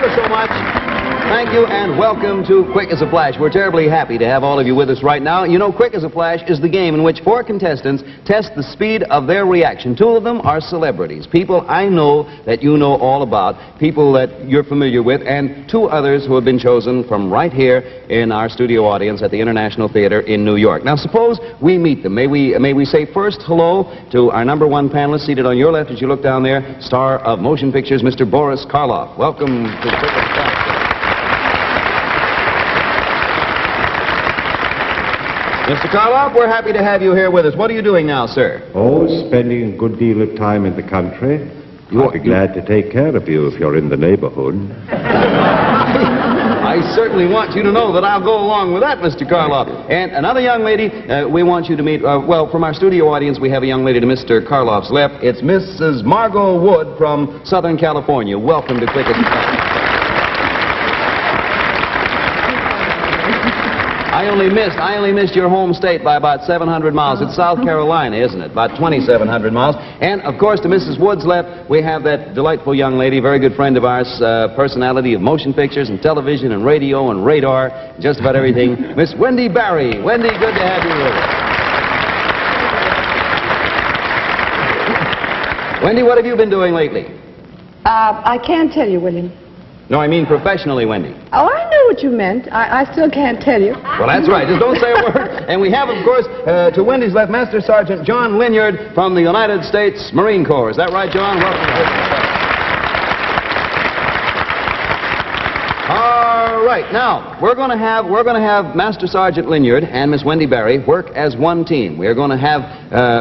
ever so much. Thank you, and welcome to Quick as a Flash. We're terribly happy to have all of you with us right now. You know, Quick as a Flash is the game in which 4 contestants test the speed of their reaction. 2 of them are celebrities, people I know that you know all about, people that you're familiar with, and 2 others who have been chosen from right here in our studio audience at the International Theater in New York. Now, suppose we meet them. May we say first hello to our number 1 panelist seated on your left as you look down there, star of motion pictures, Mr. Boris Karloff. Welcome to Quick as a Flash. Mr. Karloff, we're happy to have you here with us. What are you doing now, sir? Oh, spending a good deal of time in the country. I'll be glad to take care of you if you're in the neighborhood. I certainly want you to know that I'll go along with that, Mr. Karloff. And another young lady we want you to meet, well, from our studio audience, we have a young lady to Mr. Karloff's left. It's Mrs. Margot Wood from Southern California. Welcome to Quick as a Flash. I only missed your home state by about 700 miles. It's South Carolina, isn't it? About 2,700 miles. And, of course, to Mrs. Wood's left, we have that delightful young lady, very good friend of ours, personality of motion pictures and television and radio and radar, just about everything, Miss Wendy Barry. Wendy, good to have you with us. Wendy, what have you been doing lately? I can't tell you, William. No, I mean professionally, Wendy. Oh, I know what you meant. I still can't tell you. Well, that's right. Just don't say a word. And we have, of course, to Wendy's left, Master Sergeant John Linyard from the United States Marine Corps. Is that right, John? Welcome to the All right. Now, we're going to have Master Sergeant Linyard and Miss Wendy Barry work as one team. We are going to have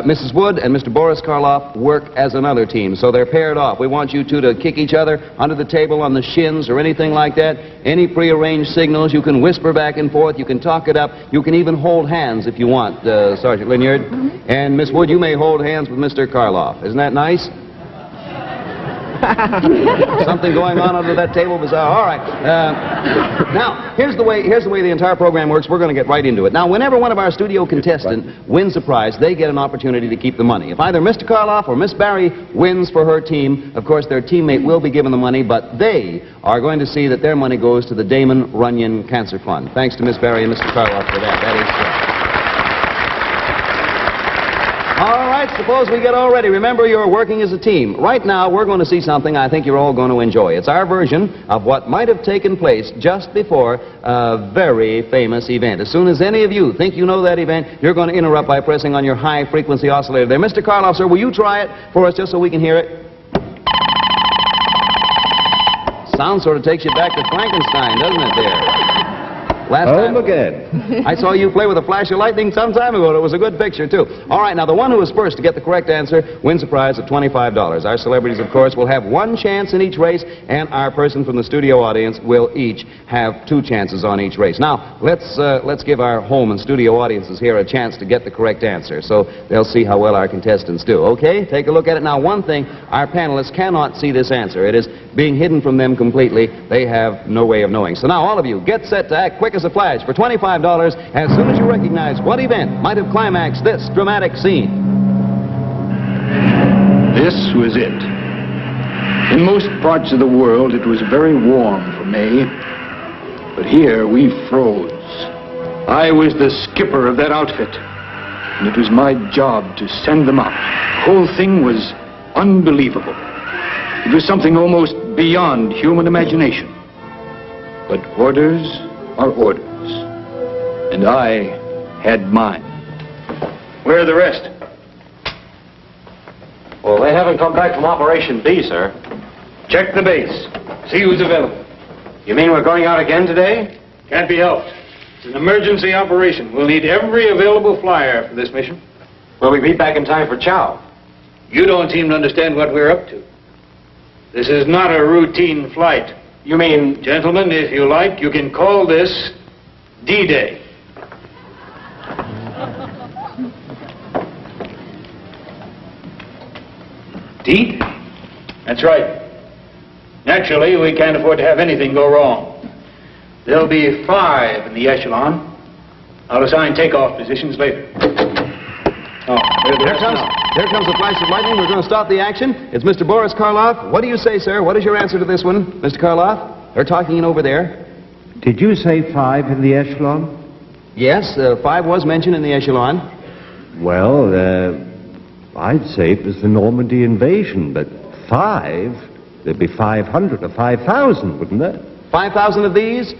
Mrs. Wood and Mr. Boris Karloff work as another team. So they're paired off. We want you 2 to kick each other under the table on the shins or anything like that. Any prearranged signals, you can whisper back and forth. You can talk it up. You can even hold hands if you want, Sergeant Linyard. And Miss Wood, you may hold hands with Mr. Karloff. Isn't that nice? Something going on under that table bizarre. All right. Now, here's the way the entire program works. We're going to get right into it. Now, whenever one of our studio contestants wins a prize, they get an opportunity to keep the money. If either Mr. Karloff or Miss Barry wins for her team, of course, their teammate will be given the money, but they are going to see that their money goes to the Damon Runyon Cancer Fund. Thanks to Miss Barry and Mr. Karloff for that. That is all right, suppose we get all ready. Remember, you're working as a team. Right now, we're going to see something I think you're all going to enjoy. It's our version of what might have taken place just before a very famous event. As soon as any of you think you know that event, you're going to interrupt by pressing on your high-frequency oscillator there. Mr. Karloff, sir, will you try it for us just so we can hear it? Sound sort of takes you back to Frankenstein, doesn't it, there? Last time again. I saw you play with a flash of lightning some time ago. It was a good picture, too. All right, now, the one who is first to get the correct answer wins a prize of $25. Our celebrities, of course, will have 1 chance in each race, and our person from the studio audience will each have 2 chances on each race. Now, let's give our home and studio audiences here a chance to get the correct answer, so they'll see how well our contestants do. Okay? Take a look at it. Now, one thing, our panelists cannot see this answer. It is being hidden from them completely. They have no way of knowing. So now, all of you, get set to act quick as a flash for $25 as soon as you recognize what event might have climaxed this dramatic scene. This was it. In most parts of the world, it was very warm for May, but here we froze. I was the skipper of that outfit, and it was my job to send them out. The whole thing was unbelievable. It was something almost beyond human imagination. But orders are orders, and I had mine. Where are the rest? Well, they haven't come back from Operation B, sir. Check the base. See who's available. You mean we're going out again today? Can't be helped. It's an emergency operation. We'll need every available flyer for this mission. Will we be back in time for chow? You don't seem to understand what we're up to. This is not a routine flight. You mean... Gentlemen, if you like, you can call this D-Day. D-Day? That's right. Naturally, we can't afford to have anything go wrong. There'll be 5 in the echelon. I'll assign takeoff positions later. Oh, Here comes a flash of lightning. We're going to stop the action. It's Mr. Boris Karloff. What do you say, sir? What is your answer to this one, Mr. Karloff? They're talking in over there. Did you say 5 in the echelon? Yes, 5 was mentioned in the echelon. Well, I'd say it was the Normandy invasion, but 5, there'd be 500 or 5,000, wouldn't there? 5,000 of these?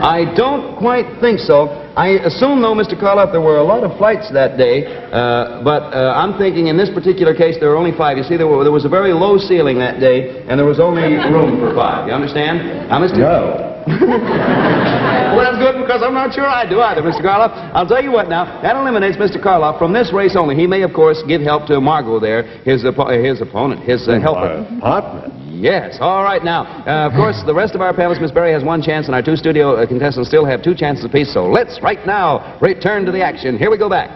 I don't quite think so. I assume, though, Mr. Karloff, there were a lot of flights that day, but I'm thinking in this particular case there were only 5. You see, there was a very low ceiling that day, and there was only room for 5. You understand? Now, Mr. No. Well, that's good, because I'm not sure I do either, Mr. Karloff. I'll tell you what now, that eliminates Mr. Karloff from this race only. He may, of course, give help to Margot there, his opponent, his helper. Partner. Yes, all right now. Of course, the rest of our panelists, Miss Berry has 1 chance, and our 2 studio contestants still have 2 chances apiece. So let's, right now, return to the action. Here we go back.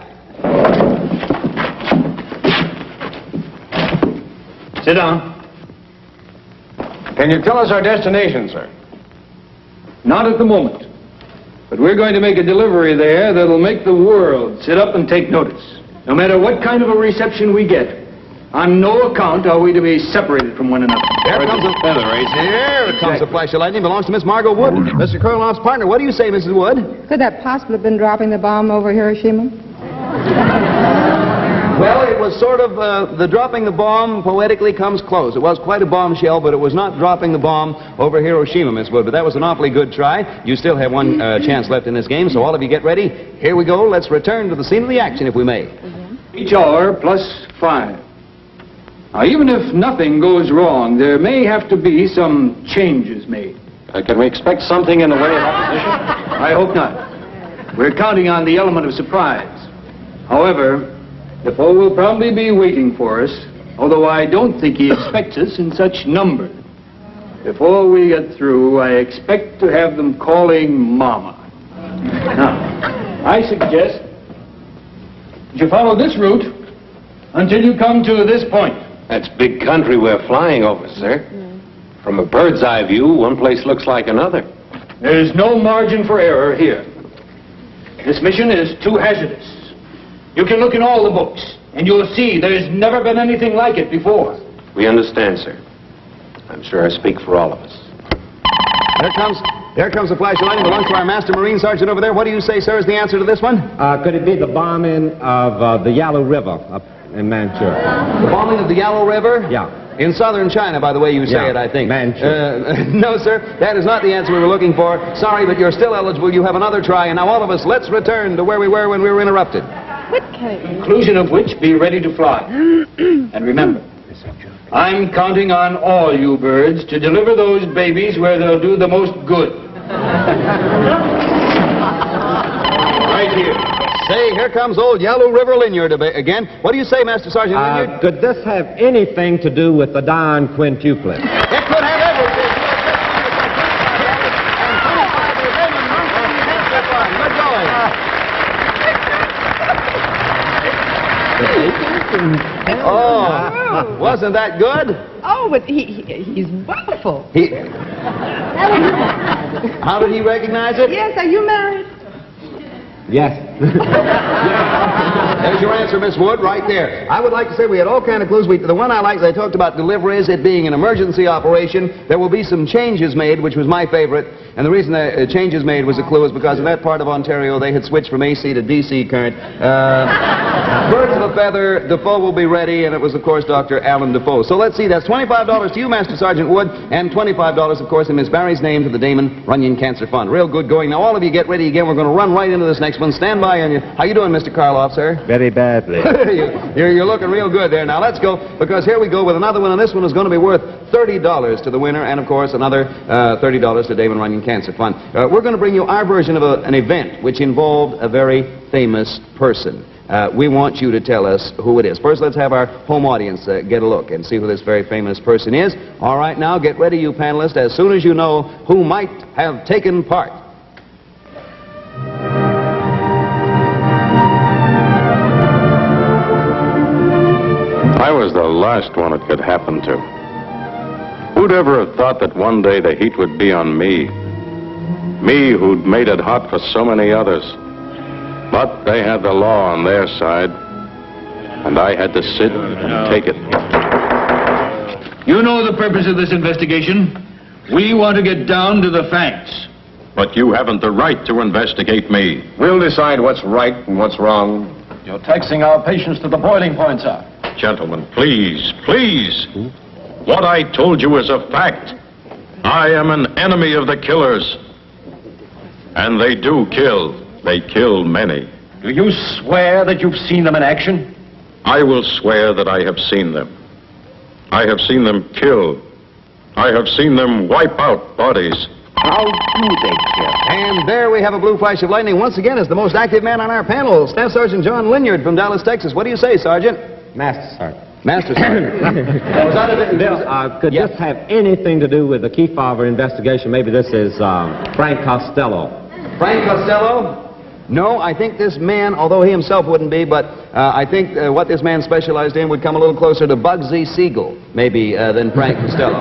Sit down. Can you tell us our destination, sir? Not at the moment. But we're going to make a delivery there that'll make the world sit up and take notice. No matter what kind of a reception we get, on no account are we to be separated from one another. There comes a feather race. Here comes a flash of lightning. Belongs to Miss Margot Wood, Mr. Karloff's partner. What do you say, Mrs. Wood? Could that possibly have been dropping the bomb over Hiroshima? Well, it was sort of, the dropping the bomb poetically comes close. It was quite a bombshell, but it was not dropping the bomb over Hiroshima, Miss Wood. But that was an awfully good try. You still have 1 chance left in this game, so all of you get ready. Here we go. Let's return to the scene of the action, if we may. Each hour plus 5. Now, even if nothing goes wrong, there may have to be some changes made. Can we expect something in the way of opposition? I hope not. We're counting on the element of surprise. However, Defoe will probably be waiting for us, although I don't think he expects us in such numbers. Before we get through, I expect to have them calling Mama. Now, I suggest that you follow this route until you come to this point. That's big country we're flying over, sir. From a bird's eye view, one place looks like another. There's no margin for error here. This mission is too hazardous. You can look in all the books, and you'll see there's never been anything like it before. We understand, sir. I'm sure I speak for all of us. There comes a flash of lightning. Belongs to our Master Marine Sergeant over there. What do you say, sir, is the answer to this one? Could it be the bombing of the Yalu River up in Manchuria? The bombing of the Yalu River? Yeah. In southern China, by the way you say it, I think. Manchuria. No, sir, that is not the answer we were looking for. Sorry, but you're still eligible. You have another try. And now all of us, let's return to where we were when we were interrupted. What kind of... Conclusion of which, be ready to fly. And remember, I'm counting on all you birds to deliver those babies where they'll do the most good. Right here. Say, here comes old Yalu River Linyard again. What do you say, Master Sergeant Linyard? Could this have anything to do with the Don quintuplet? It could have everything. Good going. Oh, wasn't that good? Oh, but he's wonderful. How did he recognize it? Yes, are you married? Yes. There's your answer, Miss Wood, right there. I would like to say we had all kind of clues. The one I liked, they talked about deliveries, it being an emergency operation. There will be some changes made, which was my favorite. And the reason the changes made was a clue is because in that part of Ontario, they had switched from AC to DC current. Birds of a feather, Defoe will be ready, and it was, of course, Dr. Alan Defoe. So let's see, that's $25 to you, Master Sergeant Wood, and $25, of course, in Miss Barry's name to the Damon Runyon Cancer Fund. Real good going. Now, all of you get ready again. We're going to run right into this next one. Stand by on you. How you doing, Mr. Karloff, sir? Very badly. You're looking real good there. Now, let's go, because here we go with another one, and this one is going to be worth $30 to the winner, and, of course, another $30 to Damon Runyon Cancer Fund. We're going to bring you our version of an event which involved a very famous person. We want you to tell us who it is. First, let's have our home audience get a look and see who this very famous person is. All right, now, get ready, you panelists, as soon as you know who might have taken part. I was the last one it could happen to. Who'd ever have thought that one day the heat would be on me? Me who'd made it hot for so many others. But they had the law on their side, and I had to sit and take it. You know the purpose of this investigation. We want to get down to the facts. But you haven't the right to investigate me. We'll decide what's right and what's wrong. You're taxing our patience to the boiling point, sir. Gentlemen, please, please. What I told you is a fact. I am an enemy of the killers. And they do kill. They kill many. Do you swear that you've seen them in action? I will swear that I have seen them. I have seen them kill. I have seen them wipe out bodies. How do they kill? And there we have a blue flash of lightning once again as the most active man on our panel, Staff Sergeant John Linyard from Dallas, Texas. What do you say, Sergeant? Master Sergeant. Master Sergeant. Was that a Bill, could Yes. this have anything to do with the Kefauver investigation? Maybe this is Frank Costello. Frank Costello? No, I think this man, although he himself wouldn't be, but I think what this man specialized in would come a little closer to Bugsy Siegel, maybe, than Frank Costello.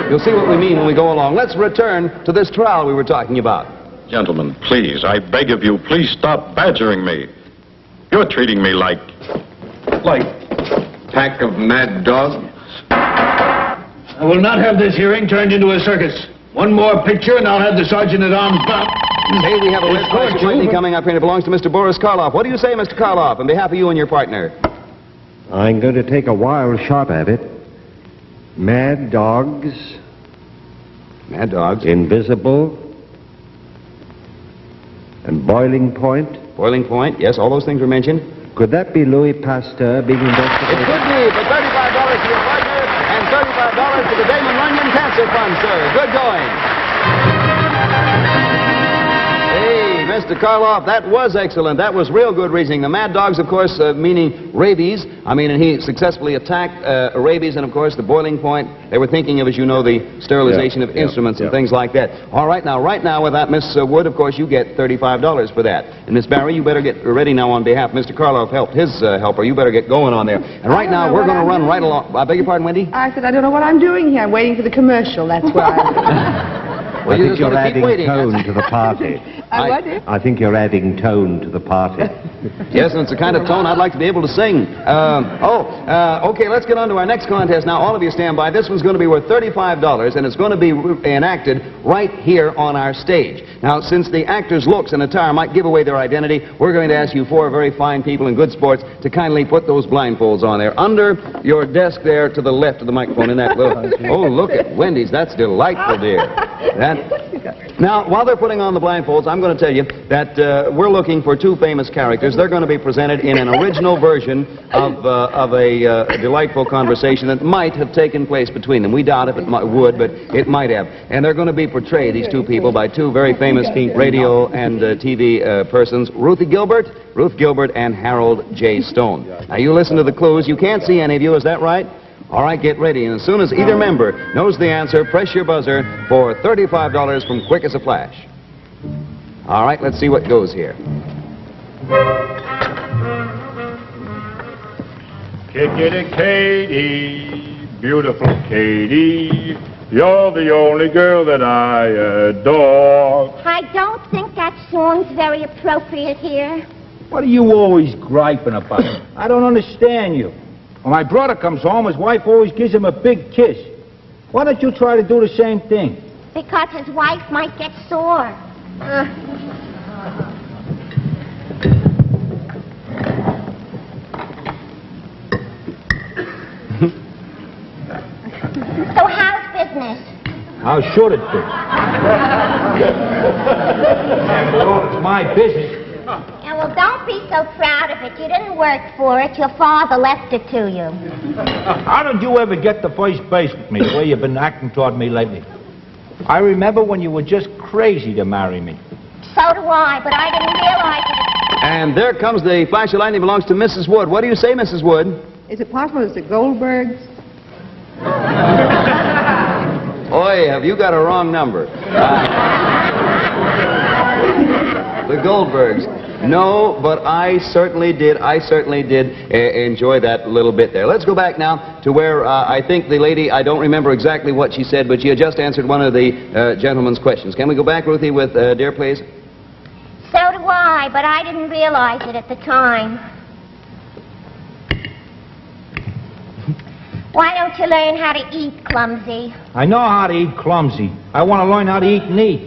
You'll see what we mean when we go along. Let's return to this trial we were talking about. Gentlemen, please, I beg of you, please stop badgering me. You're treating me like Pack of mad dogs. I will not have this hearing turned into a circus. One more picture and I'll have the sergeant at arms bound. Hey, we have a red flash of lightning coming up here, and it belongs to Mr. Boris Karloff. What do you say, Mr. Karloff, on behalf of you and your partner? I'm going to take a wild shot at it. Mad dogs, Mad dogs. invisible, and boiling point. Boiling point. Yes, all those things were mentioned. Could that be Louis Pasteur being It investigated? could be, but $35 to your partner and $35 to the Damon Runyon Cancer Fund, sir. Good going. Hey, Mr. Karloff, that was excellent. That was real good reasoning. The mad dogs, of course, meaning rabies. I mean, and he successfully attacked rabies, and of course, the boiling point. They were thinking of, as you know, the sterilization of instruments and things like that. All right, now with that, Miss Wood, of course, you get $35 for that. And Miss Barry, you better get ready now on behalf. Mr. Karloff helped his helper. You better get going on there. And right now, we're going to run right along. I beg your pardon, Wendy? I said, I don't know what I'm doing here. I'm waiting for the commercial. That's why. I you think just you're wanna keep adding waiting. tone to the party. What, dear? I think you're adding tone to the party. Yes, and it's the kind of tone I'd like to be able to sing. Okay, let's get on to our next contest. Now, all of you stand by. This one's going to be worth $35, and it's going to be enacted right here on our stage. Now, since the actors' looks and attire might give away their identity, we're going to ask you four very fine people and good sports to kindly put those blindfolds on there. Under your desk there to the left of the microphone in that little... Oh, look at Wendy's. That's delightful, dear. Now, while they're putting on the blindfolds, I'm going to tell you that we're looking for two famous characters. They're going to be presented in an original version of a delightful conversation that might have taken place between them. We doubt if it would, but it might have. And they're going to be portrayed, these two people, by two very famous radio and TV persons, Ruth Gilbert and Harold J. Stone. Now, you listen to the clues. You can't see any of you, is that right? All right, get ready, and as soon as either member knows the answer, press your buzzer for $35 from Quick as a Flash. All right, let's see what goes here. Kick-it, Katie, beautiful Katie, you're the only girl that I adore. I don't think that song's very appropriate here. What are you always griping about? I don't understand you. When my brother comes home, his wife always gives him a big kiss. Why don't you try to do the same thing? Because his wife might get sore. So how's business? How should it be? After all, it's my business. Yeah, well, don't be so proud of it. You didn't work for it. Your father left it to you. How did you ever get to first base with me, the way you've been acting toward me lately? I remember when you were just crazy to marry me. So do I, but I didn't realize it. And there comes the flash of lightning belongs to Mrs. Wood. What do you say, Mrs. Wood? Is it possible it's the Goldbergs? Oy, have you got a wrong number? The Goldbergs. No, but I certainly did enjoy that little bit there. Let's go back now to where I think the lady, I don't remember exactly what she said, but she had just answered one of the gentleman's questions. Can we go back, Ruthie, with dear, please? So do I, but I didn't realize it at the time. Why don't you learn how to eat, clumsy? I know how to eat clumsy. I want to learn how to eat neat.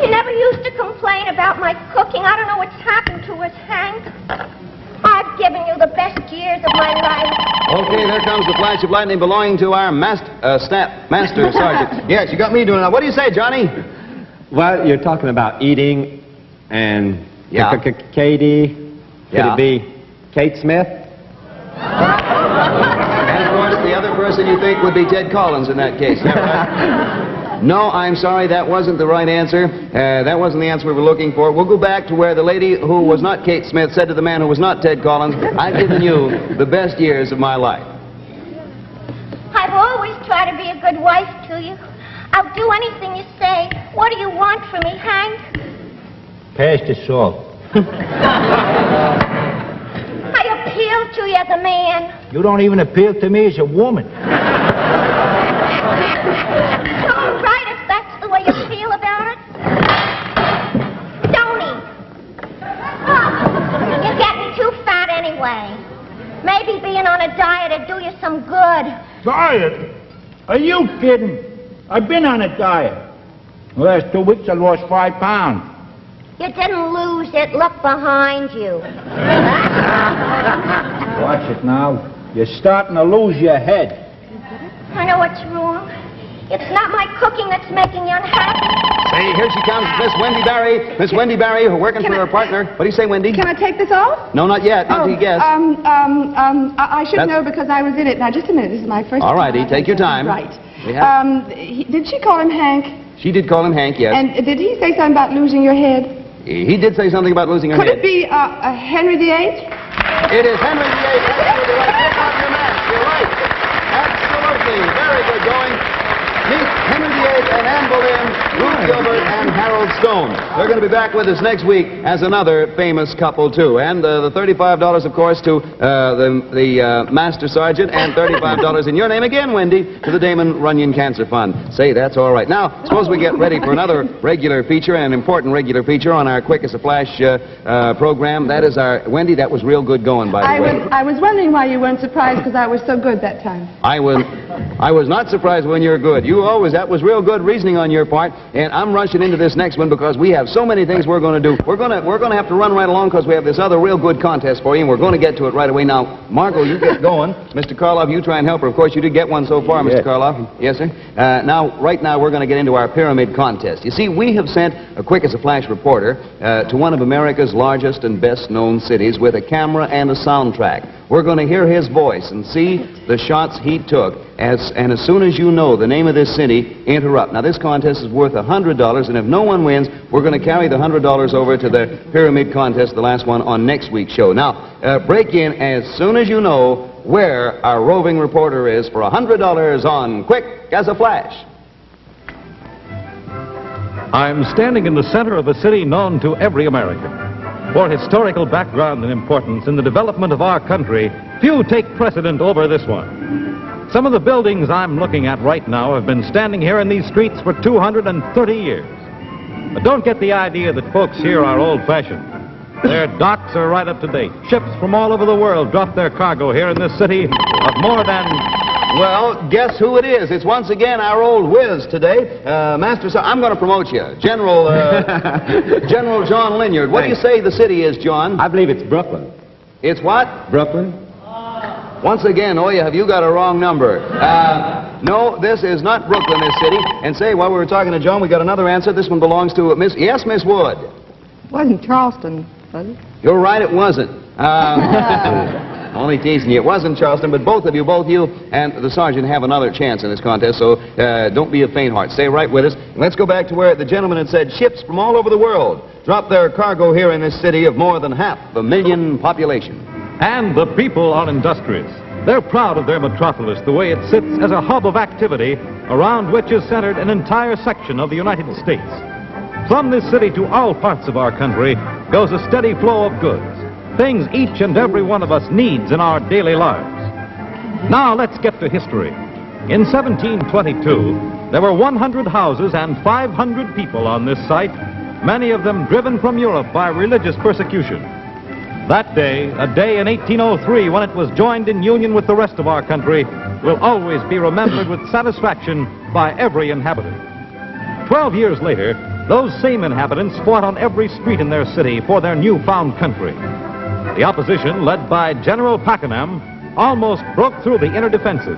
You never used to complain about my cooking. I don't know what's happened to us, Hank. I've given you the best years of my life. Okay, there comes the flash of lightning belonging to our master sergeant. Yes, you got me doing that. What do you say, Johnny? Well, you're talking about eating and Yeah. Katie. Could Yeah. it be Kate Smith? And of course, the other person you think would be Ted Collins in that case. Is that right? No, I'm sorry, that wasn't the right answer. That wasn't the answer we were looking for. We'll go back to where the lady who was not Kate Smith said to the man who was not Ted Collins, I've given you the best years of my life. I've always tried to be a good wife to you. I'll do anything you say. What do you want from me, Hank? Pass the salt. I appeal to you as a man. You don't even appeal to me as a woman. All right, if that's the way you feel about it. Tony. You're getting too fat anyway. Maybe being on a diet would do you some good. Diet? Are you kidding? I've been on a diet. The last 2 weeks I lost 5 pounds. You didn't lose it. Look behind you. Watch it now. You're starting to lose your head. I know what's wrong. It's not my cooking that's making you unhappy. Hey, here she comes, Miss Wendy Barry. Miss Wendy Barry, working for her partner. What do you say, Wendy? Can I take this off? No, not yet. Until you guess. I should That's- know because I was in it. Now, just a minute. This is my first All time. righty, take your time. Right. Yeah. Did she call him Hank? She did call him Hank, yes. And did he say something about losing your head? He did say something about losing her Could head. it be Henry VIII? It is Henry VIII. Absolutely right. Take off your mask. You're right. Absolutely. Very good going. Meet Henry VIII and Anne Boleyn, Ruth Gilbert, and Harold Stone. They're going to be back with us next week as another famous couple, too. And the $35, of course, to the Master Sergeant, and $35 in your name again, Wendy, to the Damon Runyon Cancer Fund. Say, that's all right. Now, suppose we get ready for another regular feature, an important regular feature on our Quick as a Flash program. That is our... Wendy, that was real good going, by the way. I was wondering why you weren't surprised because I was so good that time. I was not surprised when you're good. That was real good reasoning on your part, and I'm rushing into this next one because we have so many things we're going to do. We're going to have to run right along because we have this other real good contest for you, and we're going to get to it right away. Now, Margot, you get going. Mr. Karloff, you try and help her. Of course, you did get one so far, Mr. Karloff. Yes, sir. Right now, we're going to get into our pyramid contest. You see, we have sent a Quick as a Flash reporter to one of America's largest and best-known cities with a camera and a soundtrack. We're going to hear his voice and see the shots he took. And as soon as you know the name of this city, interrupt. Now, this contest is worth $100, and if no one wins, we're going to carry the $100 over to the pyramid contest, the last one, on next week's show. Now, break in as soon as you know where our roving reporter is for $100 on Quick as a Flash. I'm standing in the center of a city known to every American. For historical background and importance in the development of our country, few take precedent over this one. Some of the buildings I'm looking at right now have been standing here in these streets for 230 years. But don't get the idea that folks here are old-fashioned. Their docks are right up to date. Ships from all over the world drop their cargo here in this city of more than... Well, guess who it is? It's once again our old whiz today. Master, I'm going to promote you. General John Linyard. What do you say the city is, John? I believe it's Brooklyn. It's what? Brooklyn? Once again, have you got a wrong number. No, this is not Brooklyn, this city. And say, while we were talking to John, we got another answer. This one belongs to Miss... Yes, Miss Wood. It wasn't Charleston, was it? You're right, it wasn't. Only teasing you. It wasn't Charleston, but both you and the sergeant have another chance in this contest, so don't be a faint heart. Stay right with us. And let's go back to where the gentleman had said ships from all over the world drop their cargo here in this city of more than 500,000 population. And the people are industrious. They're proud of their metropolis, the way it sits as a hub of activity around which is centered an entire section of the United States. From this city to all parts of our country goes a steady flow of goods, things each and every one of us needs in our daily lives. Now let's get to history. In 1722, there were 100 houses and 500 people on this site many of them driven from Europe by religious persecution. That day, a day in 1803 when it was joined in union with the rest of our country, will always be remembered with satisfaction by every inhabitant. 12 years later, those same inhabitants fought on every street in their city for their newfound country. The opposition, led by General Pakenham, almost broke through the inner defenses.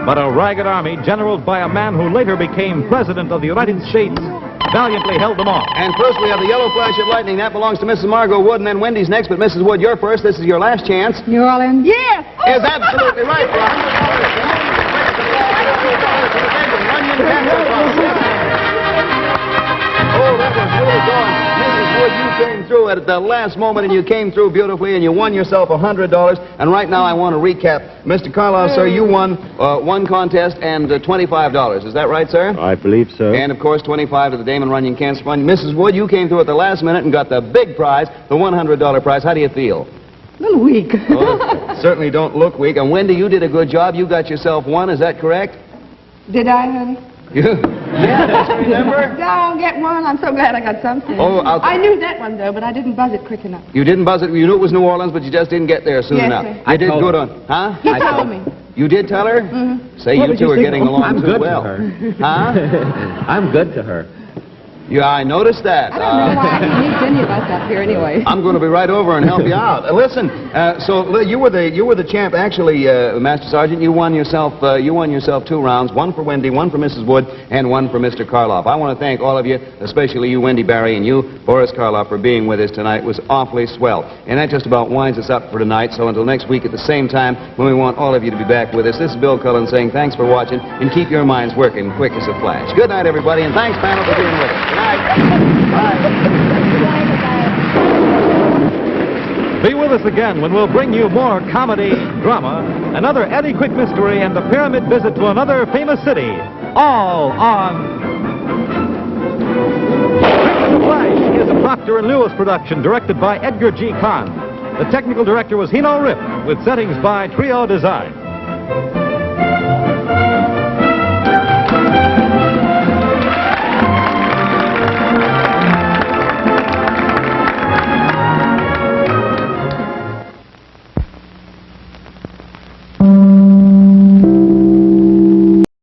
But a ragged army, generaled by a man who later became President of the United States, valiantly held them off. And first we have the yellow flash of lightning. That belongs to Mrs. Margot Wood, and then Wendy's next. But Mrs. Wood, you're first. This is your last chance. New Orleans? Yes! Is absolutely right, Ron. Oh, that was really going. Mrs. Wood, you came through at the last moment, and you came through beautifully, and you won yourself $100. And right now I want to recap. Mr. Karloff, sir, you won one contest and $25. Is that right, sir? I believe so. And, of course, $25 to the Damon Runyon Cancer Fund. Mrs. Wood, you came through at the last minute and got the big prize, the $100 prize. How do you feel? A little weak. Oh, certainly don't look weak. And Wendy, you did a good job. You got yourself one. Is that correct? Did I, honey? Yeah, don't you remember? Don't get one. I'm so glad I got something. Oh, I knew that one, though, but I didn't buzz it quick enough. You didn't buzz it. You knew it was New Orleans, but you just didn't get there soon Yes, enough. sir. I did told good her. on. Huh? He told me. You did tell her? Mm-hmm. Say, What you did two you are think? getting along I'm too good well. to her. Huh? I'm good to her. Yeah, I noticed that. I don't know why he needs any of us up here anyway. I'm going to be right over and help you out. Listen, you were the champ. Actually, Master Sergeant, you won yourself 2 rounds. One for Wendy, one for Mrs. Wood, and one for Mr. Karloff. I want to thank all of you, especially you, Wendy Barry, and you, Boris Karloff, for being with us tonight. It was awfully swell. And that just about winds us up for tonight. So until next week at the same time, when we want all of you to be back with us, this is Bill Cullen saying thanks for watching and keep your minds working quick as a flash. Good night, everybody, and thanks, panel, for being with us. Good night. Be with us again when we'll bring you more comedy, drama, another Eddie Quick mystery, and a pyramid visit to another famous city. All on Quick as a Flash is a Procter & Lewis production directed by Edgar G. Kahn. The technical director was Hino Rip, with settings by Trio Design.